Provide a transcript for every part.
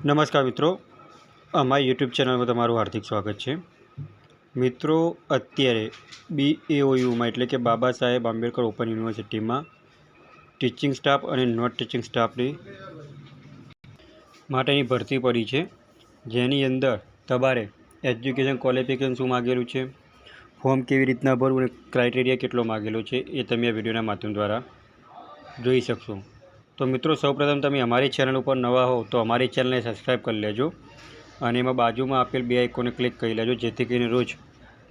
નમસ્કાર મિત્રો, અમારી યુટ્યુબ ચેનલમાં તમારું હાર્દિક સ્વાગત છે। મિત્રો, અત્યારે BAOUમાં એટલે કે બાબા સાહેબ આંબેડકર ઓપન યુનિવર્સિટીમાં ટીચિંગ સ્ટાફ અને નોન ટીચિંગ સ્ટાફની માટેની ભરતી પડી છે, જેની અંદર તમારે એજ્યુકેશન ક્વોલિફિકેશન શું માગેલું છે, ફોર્મ કેવી રીતના ભરવું અને ક્રાઇટેરિયા કેટલો માગેલો છે એ તમે આ વિડીયોના માધ્યમ દ્વારા જોઈ શકશો। તો મિત્રો, સૌપ્રથમ તમે અમારી ચેનલ ઉપર નવા હો તો અમારી ચેનલને સબસ્ક્રાઈબ કરી લેજો અને એમાં બાજુમાં આપેલ બે આઇકોને ક્લિક કરી લેજો, જેથી કરીને રોજ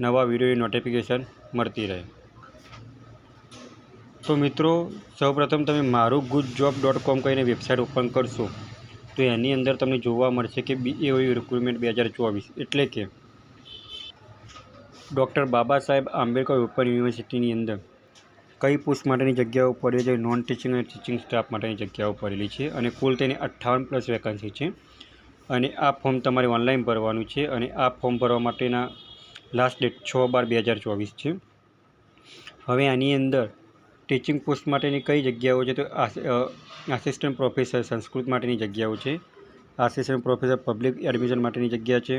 નવા વિડીયોની નોટિફિકેશન મળતી રહે। તો મિત્રો, સૌપ્રથમ તમે marugujdjob.com કહીને વેબસાઇટ ઓપન કરશો તો એની અંદર તમને જોવા મળશે કે BAOU રિક્રુટમેન્ટ 2024 એટલે કે ડૉક્ટર બાબા સાહેબ આંબેડકર ઓપન યુનિવર્સિટીની અંદર કઈ પોસ્ટ માટેની જગ્યાઓ પડે છે, નોન ટીચિંગ અને ટીચિંગ સ્ટાફ માટેની જગ્યાઓ પડેલી છે અને કુલ તેની 58+ વેકન્સી છે અને આ ફોર્મ તમારે ઓનલાઈન ભરવાનું છે અને આ ફોર્મ ભરવા માટેના લાસ્ટ ડેટ 6/12/2024 છે। હવે આની અંદર ટીચિંગ પોસ્ટ માટેની કઈ જગ્યાઓ છે તો આસિસ્ટન્ટ પ્રોફેસર સંસ્કૃત માટેની જગ્યાઓ છે, આસિસ્ટન્ટ પ્રોફેસર પબ્લિક એડમિશન માટેની જગ્યા છે,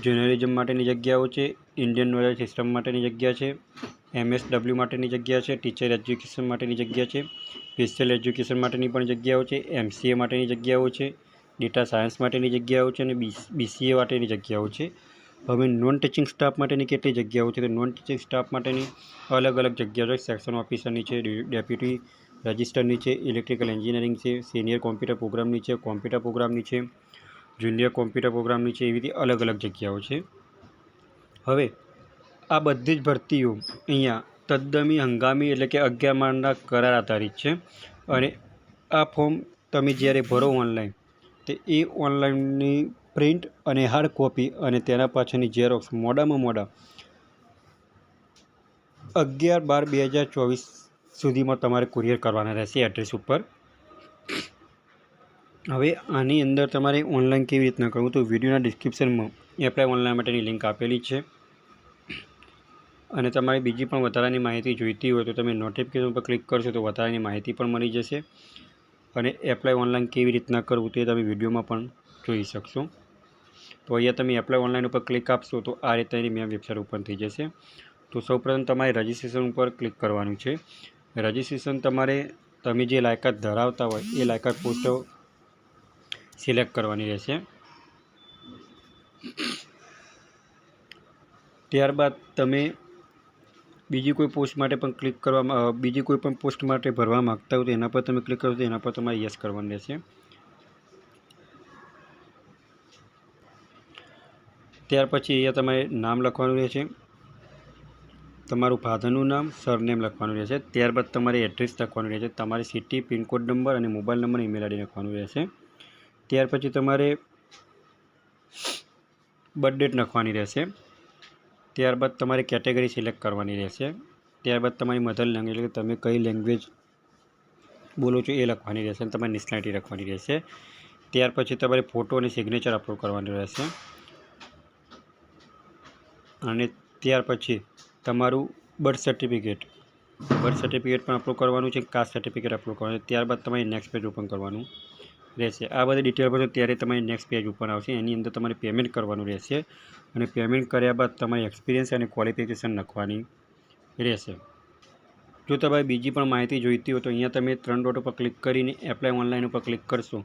જર્નલિઝમ માટેની જગ્યાઓ છે, ઇન્ડિયન નોલેજ સિસ્ટમ માટેની જગ્યા છે, MSW માટેની જગ્યા છે, ટીચર એજ્યુકેશન માટેની જગ્યા છે, સ્પેશિયલ એજ્યુકેશન માટેની પણ જગ્યાઓ છે, MCA માટેની જગ્યાઓ છે, ડેટા સાયન્સ માટેની જગ્યાઓ છે અને BCA માટેની જગ્યાઓ છે। હવે નોન ટીચિંગ સ્ટાફ માટેની કેટલી જગ્યાઓ છે તો નોન ટીચિંગ સ્ટાફ માટેની અલગ અલગ જગ્યાઓ છે। સેક્શન ઓફિસરની છે, ડેપ્યુટી રજિસ્ટરની છે, ઇલેક્ટ્રિકલ એન્જિનિયરિંગ છે, સિનિયર કોમ્પ્યુટર પ્રોગ્રામની છે, કોમ્પ્યુટર પ્રોગ્રામની છે, જુનિયર કોમ્પ્યુટર પ્રોગ્રામની છે, એવી રીતે અલગ અલગ જગ્યાઓ છે। હવે આ બધી જ ભરતીઓ અહીંયા તદ્દમી હંગામી એટલે કે 11 માસના કરાર આધારિત છે અને આ ફોર્મ તમે જ્યારે ભરો ઓનલાઈન તો એ ઓનલાઈનની પ્રિન્ટ અને હાર્ડ કોપી અને તેના પાછળની ઝેરોક્સ મોડામાં મોડા 11/12/2024 સુધીમાં તમારે કુરિયર કરવાના રહેશે એડ્રેસ ઉપર। હવે આની અંદર તમારે ઓનલાઈન કેવી રીતના કરવું તો વિડીયોના ડિસ્ક્રિપ્શનમાં એપ્લાય ઓનલાઈન માટેની લિંક આપેલી છે અને તમારે બીજી પણ વધારાની માહિતી જોઈતી હોય તો તમે નોટિફિકેશન પર ક્લિક કરશો તો વધારાની માહિતી પણ મળી જશે અને એપ્લાય ઓનલાઈન કેવી રીતના કરવું તે તમે વિડીયોમાં પણ જોઈ શકશો। તો અહીંયા તમે એપ્લાય ઓનલાઈન ઉપર ક્લિક આપશો તો આ રીતે એની મેં વેબસાઇટ ઓપન થઈ જશે। તો સૌપ્રથમ તમારે રજિસ્ટ્રેશન ઉપર ક્લિક કરવાનું છે। રજિસ્ટ્રેશન તમે જે લાયકાત ધરાવતા હોય એ લાયકાત પોસ્ટો સિલેક્ટ કરવાની રહેશે। ત્યારબાદ તમે બીજી કોઈ પોસ્ટ માટે પણ બીજી કોઈ પણ પોસ્ટ માટે ભરવા માગતા હોય તો એના પર તમે ક્લિક કરો તો એના પર તમારે યસ કરવાનું રહેશે। ત્યાર પછી અહીંયા તમારે નામ લખવાનું રહેશે, તમારું ફાધરનું નામ, સરનેમ લખવાનું રહેશે। ત્યારબાદ તમારે એડ્રેસ લખવાનું રહેશે, તમારી સિટી, પિનકોડ નંબર અને મોબાઈલ નંબર, ઈમેલ આઈડી લખવાનું રહેશે। ત્યાર પછી તમારે બર્થ ડેટ લખવાની રહેશે। ત્યારબાદ તમારે કેટેગરી સિલેક્ટ કરવાની રહેશે। ત્યારબાદ તમારી મધર લેંગ્વેજ એટલે કે તમે કઈ લેંગ્વેજ બોલો છો એ લખવાની રહેશે અને તમારી નેશનાલિટી લખવાની રહેશે। ત્યાર પછી તમારે ફોટો અને સિગ્નેચર અપલોડ કરવાનું રહેશે અને ત્યાર પછી તમારું બર્થ સર્ટિફિકેટ પણ અપલોડ કરવાનું છે, કાસ્ટ સર્ટિફિકેટ અપલોડ કરવાનું છે। ત્યારબાદ તમારે નેક્સ્ટ પેજ ઓપન કરવાનું રહેશે। આ બધી ડિટેલ ભરશો ત્યારે તમારી નેક્સ્ટ પેજ ઉપર આવશે, એની અંદર તમારે પેમેન્ટ કરવાનું રહેશે અને પેમેન્ટ કર્યા બાદ તમારી એક્સપિરિયન્સ અને ક્વોલિફિકેશન લખવાની રહેશે। જો તમારે બીજી પણ માહિતી જોઈતી હોય તો અહીંયા તમે 3 ડોટ ઉપર ક્લિક કરીને એપ્લાય ઓનલાઈન ઉપર ક્લિક કરશો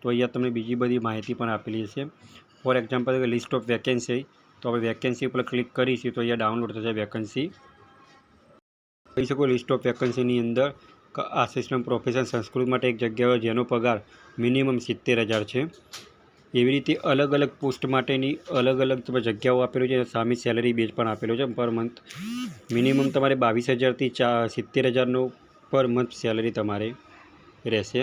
તો અહીંયા તમને બીજી બધી માહિતી પણ આપેલી હશે। For example list of vacancy, તો આપણે વેકેન્સી ઉપર ક્લિક કરીશું તો અહીંયા ડાઉનલોડ થશે વેકેન્સી। કહી શકો લિસ્ટ ઓફ વેકેન્સીની અંદર આસિસ્ટન્ટ પ્રોફેસર સંસ્કૃત માટે એક જગ્યાઓ જેનો પગાર મિનિમમ 70,000 છે। એવી રીતે અલગ અલગ પોસ્ટ માટેની અલગ અલગ જગ્યાઓ આપેલું છે, સામે સેલરી બેઝ પણ આપેલો છે। પર મંથ મિનિમમ તમારે 22,000થી 70,000નો પર મંથ સેલરી તમારે રહેશે।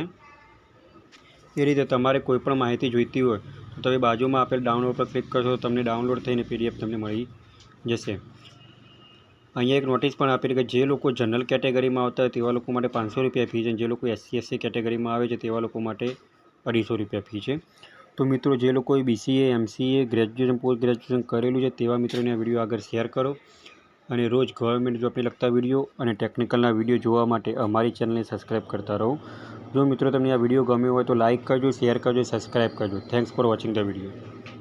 એ રીતે તમારે કોઈ પણ માહિતી જોઈતી હોય તો તમે બાજુમાં આપેલ ડાઉનલોડ પર ક્લિક કરશો તો તમને ડાઉનલોડ થઈને PDF તમને મળી જશે। અહીંયા એક નોટિસ પણ આપેલી કે જે લોકો જનરલ કેટેગરીમાં આવતા હોય તેવા લોકો માટે 500 રૂપિયા ફી છે, જે લોકો SC/SC કેટેગરીમાં આવે છે તેવા લોકો માટે 250 રૂપિયા ફી છે। તો મિત્રો, જે લોકોએ BCA, MCA, graduation, post graduation કરેલું છે તેવા મિત્રોને આ વિડીયો આગળ શેર કરો અને રોજ ગવર્મેન્ટ જોબને લગતા વિડીયો અને ટેકનિકલના વિડીયો જોવા માટે અમારી ચેનલને સબસ્ક્રાઈબ કરતા રહો। જો મિત્રો તમને આ વિડીયો ગમ્યો હોય તો લાઇક કરજો, શેર કરજો, સબસ્ક્રાઈબ કરજો. Thanks for watching the video.